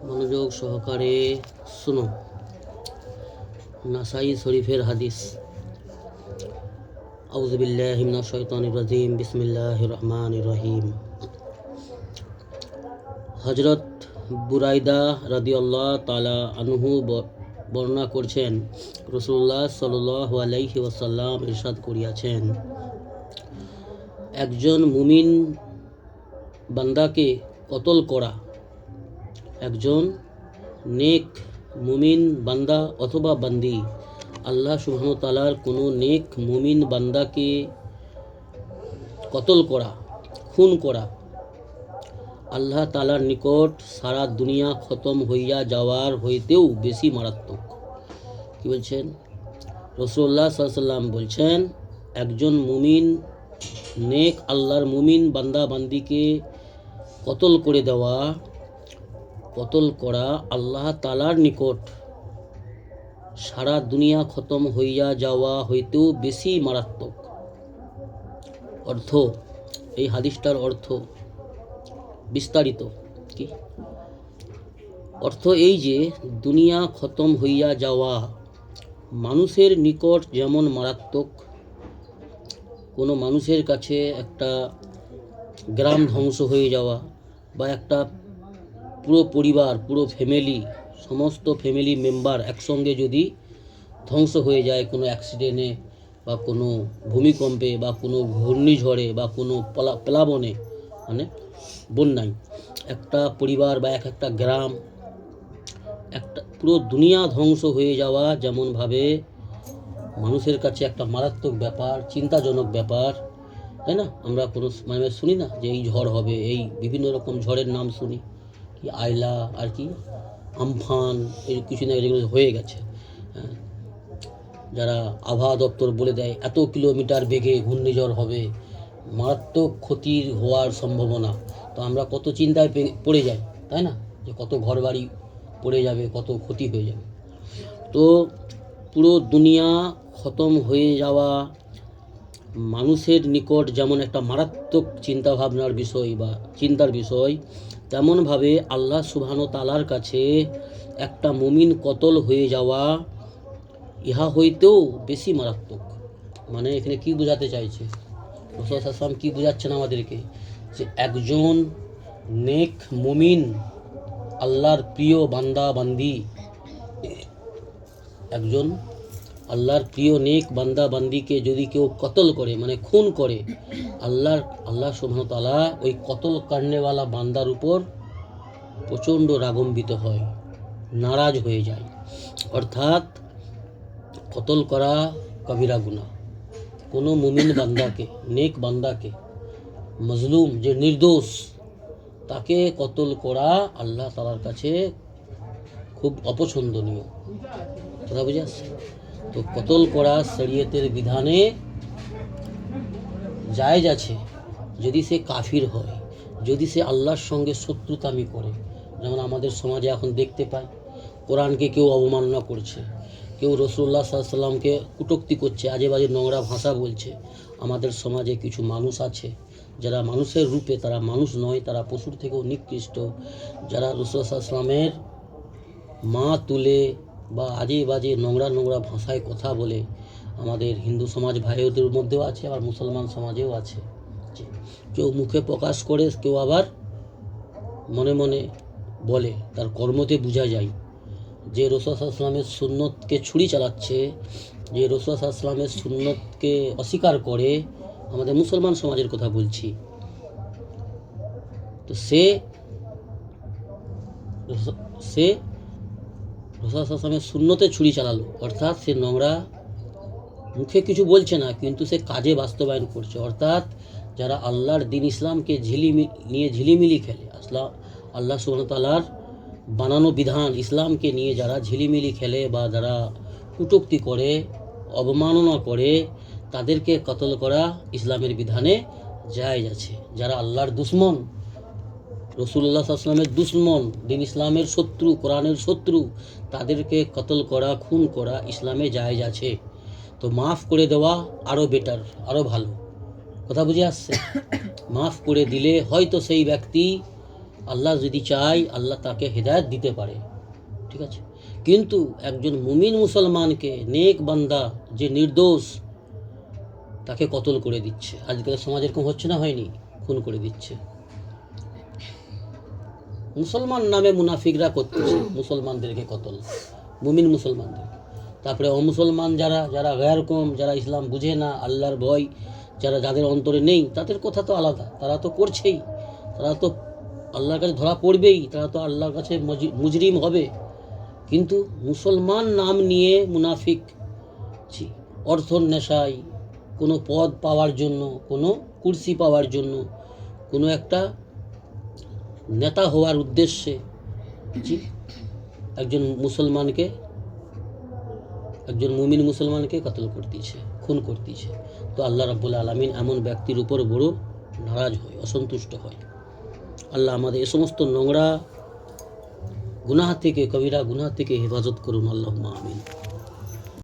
মনোযোগ সহকারে শুনো। নাসাই শরীফের হাদিস। আউযু বিল্লাহি মিনাশ শাইতানির রাজিম। বিসমিল্লাহির রহমানির রহিম। হযরত বুরাইদা রাদিয়াল্লাহু তাআলা আনহু বর্ণনা করছেন, রাসূলুল্লাহ সাল্লাল্লাহু আলাইহি ওয়াসাল্লাম ইরশাদ করিয়াছেন, একজন মুমিন বান্দাকে কতল করা, একজন নেক মুমিন বান্দা অথবা বান্দি আল্লাহ সুবহানাহু ওয়া তাআলার কোনো নেক মুমিন বান্দাকে কতল করা, খুন করা আল্লাহ তাআলার নিকট সারা দুনিয়া খতম হইয়া যাওয়ার হইতেও বেশি মারাত্মক। কি বলছেন? রাসূলুল্লাহ সাল্লাল্লাহু আলাইহি ওয়াসাল্লাম বলছেন, একজন মুমিন নেক আল্লাহর মুমিন বান্দা বান্দিকে কতল করে দেওয়া, কতল করা আল্লাহ তাআলার নিকট সারা দুনিয়া খতম হইয়া যাওয়া হইতেও বেশি মারাত্মক। অর্থ, এই হাদিসটার অর্থ বিস্তারিত। কি অর্থ? এই যে দুনিয়া খতম হইয়া যাওয়া মানুষের নিকট যেমন মারাত্মক, কোনো মানুষের কাছে একটা গ্রাম ধ্বংস হয়ে যাওয়া বা একটা পুরো পরিবার, পুরো ফ্যামিলি, সমস্ত ফ্যামিলি মেম্বার একসঙ্গে যদি ধ্বংস হয়ে যায় কোনো অ্যাক্সিডেন্টে বা কোনো ভূমিকম্পে বা কোনো ঘূর্ণিঝড়ে বা কোনো প্লাবনে, মানে বন্যায়, একটা পরিবার বা একটা গ্রাম, একটা পুরো দুনিয়া ধ্বংস হয়ে যাওয়া যেমনভাবে মানুষের কাছে একটা মারাত্মক ব্যাপার, চিন্তাজনক ব্যাপার, তাই না? আমরা কোনো মানে শুনি না যে এই ঝড় হবে, এই বিভিন্ন রকম ঝড়ের নাম শুনি, কি আইলা আর কি আমফান, এই কিছু না যেগুলো হয়ে গেছে। যারা আবহাওয়া দপ্তর বলে দেয় এত কিলোমিটার বেগে ঘূর্ণিঝড় হবে, মারাত্মক ক্ষতির হওয়ার সম্ভাবনা, তো আমরা কত চিন্তায় পড়ে যাই, তাই না? যে কত ঘরবাড়ি পড়ে যাবে, কত ক্ষতি হয়ে যাবে। তো পুরো দুনিয়া খতম হয়ে যাওয়া মানুষের নিকট যেমন একটা মারাত্মক চিন্তাভাবনার বিষয় বা চিন্তার বিষয়, তেমনভাবে আল্লাহ সুবহানাহু ওয়া তাআলার কাছে একটা মুমিন কতল হয়ে যাওয়া ইহা হইতেও বেশি মারাত্মক। মানে এখানে কি বোঝাতে চাইছে রাসূল সাল্লাল্লাহু আলাইহি ওয়াসাল্লাম? কি বোঝাচ্ছেন আমাদেরকে? যে একজন নেক মুমিন আল্লাহর প্রিয় বান্দা বান্দি, একজন আল্লাহর প্রিয় নেক বান্দা বান্দিকে যদি কেউ কতল করে, মানে খুন করে, আল্লাহ সুবহানাহু ওয়া তাআলা ওই কতল কারনেওয়ালা বান্দার উপর প্রচণ্ড রাগান্বিত হয়, নারাজ হয়ে যায়। অর্থাৎ কতল করা কবিরা গুনাহ। কোনো মুমিন বান্দাকে, নেক বান্দাকে, মজলুম যে নির্দোষ, তাকে কতল করা আল্লাহ তাআলার কাছে খুব অপছন্দনীয়। কথা বুঝে আসছে? তো কতল করা শরীয়তের বিধানে জায়েজ আছে যদি সে কাফির হয়, যদি সে আল্লাহর সঙ্গে শত্রুতামি করে। যেমন আমাদের সমাজে এখন দেখতে পাই, কোরআনকে কেউ অবমাননা করছে, কেউ রাসূলুল্লাহ সাল্লাল্লাহু আলাইহি ওয়াসাল্লামকে কটূক্তি করছে, আজে বাজে নোংরা ভাষা বলছে। আমাদের সমাজে কিছু মানুষ আছে যারা মানুষের রূপে, তারা মানুষ নয়, তারা পশুর থেকেও নিকৃষ্ট, যারা রাসূলুল্লাহ সাল্লাল্লাহু আলাইহি ওয়াসাল্লামের মা তুলে বা আজে বাজে নোংরা নোংরা ভাষায় কথা বলে। আমাদের হিন্দু সমাজ ভাইদের মধ্যেও আছে, আবার মুসলমান সমাজেও আছে। কেউ মুখে প্রকাশ করে, কেউ আবার মনে মনে বলে, তার কর্মতে বোঝা যায়। যে রাসূল সাল্লাল্লাহু আলাইহি ওয়াসাল্লামের সুন্নতকে ছুরি চালাচ্ছে, যে রাসূল সাল্লাল্লাহু আলাইহি ওয়াসাল্লামের সুন্নতকে অস্বীকার করে, আমাদের মুসলমান সমাজের কথা বলছি, তো সে রাসূল সাল্লাল্লাহু আলাইহি ওয়াসাল্লামের সুন্নতে ছুরি চালালো। অর্থাৎ সে নোংরা মুখে কিছু বলছে না, কিন্তু সে কাজে বাস্তবায়ন করছে। অর্থাৎ যারা আল্লাহর দিন ইসলামকে নিয়ে ঝিলিমিলি খেলে, আল্লাহ সুবহানাহু ওয়া তাআলার বানানো বিধান ইসলামকে নিয়ে যারা ঝিলিমিলি খেলে বা যারা কটূক্তি করে, অবমাননা করে, তাদেরকে কতল করা ইসলামের বিধানে জায়েজ আছে। যারা আল্লাহর দুশমন, রাসূলুল্লাহ সাল্লাল্লাহু আলাইহি ওয়াসাল্লামের দুশমন, দিন ইসলামের শত্রু, কোরআনের শত্রু, তাদেরকে কতল করা, খুন করা ইসলামে জায়েজ আছে। তো মাফ করে দেওয়া আরও বেটার, আরও ভালো। কথা বুঝে আসছে? মাফ করে দিলে হয়তো সেই ব্যক্তি আল্লাহ যদি চায় আল্লাহ তাকে হেদায়েত দিতে পারে, ঠিক আছে। কিন্তু একজন মুমিন মুসলমানকে, নেক বান্দা যে নির্দোষ, তাকে কতল করে দিচ্ছে। আজকাল সমাজ এরকম হচ্ছে না, হয়নি? খুন করে দিচ্ছে। মুসলমান নামে মুনাফিকরা করতেছে মুসলমানদেরকে কতল, মুমিন মুসলমানদের। তারপরে অমুসলমান যারা যারা গায়ের কম, যারা ইসলাম বুঝে না, আল্লাহর ভয় যাদের অন্তরে নেই, তাদের কথা তো আলাদা, তারা তো করছেই, তারা তো আল্লাহর কাছে ধরা পড়বেই, তারা তো আল্লাহর কাছে মুজরিম হবে। কিন্তু মুসলমান নাম নিয়ে মুনাফিক অর্থর নেশায়, কোনো পদ পাওয়ার জন্য, কোনো কুর্সি পাওয়ার জন্য, কোনো একটা নেতা হওয়ার উদ্দেশ্যে একজন মুসলমানকে, একজন মুমিন মুসলমানকে কতল করতেছে, খুন করতেছে। তো আল্লাহ রাব্বুল আলামিন এমন ব্যক্তির উপর বড় নারাজ হয়, অসন্তুষ্ট হয়। আল্লাহ আমাদের এ সমস্ত নোংরা গুনাহ থেকে, কবিরা গুনাহ থেকে হেফাজত করুন, আল্লাহুম্মা আমিন।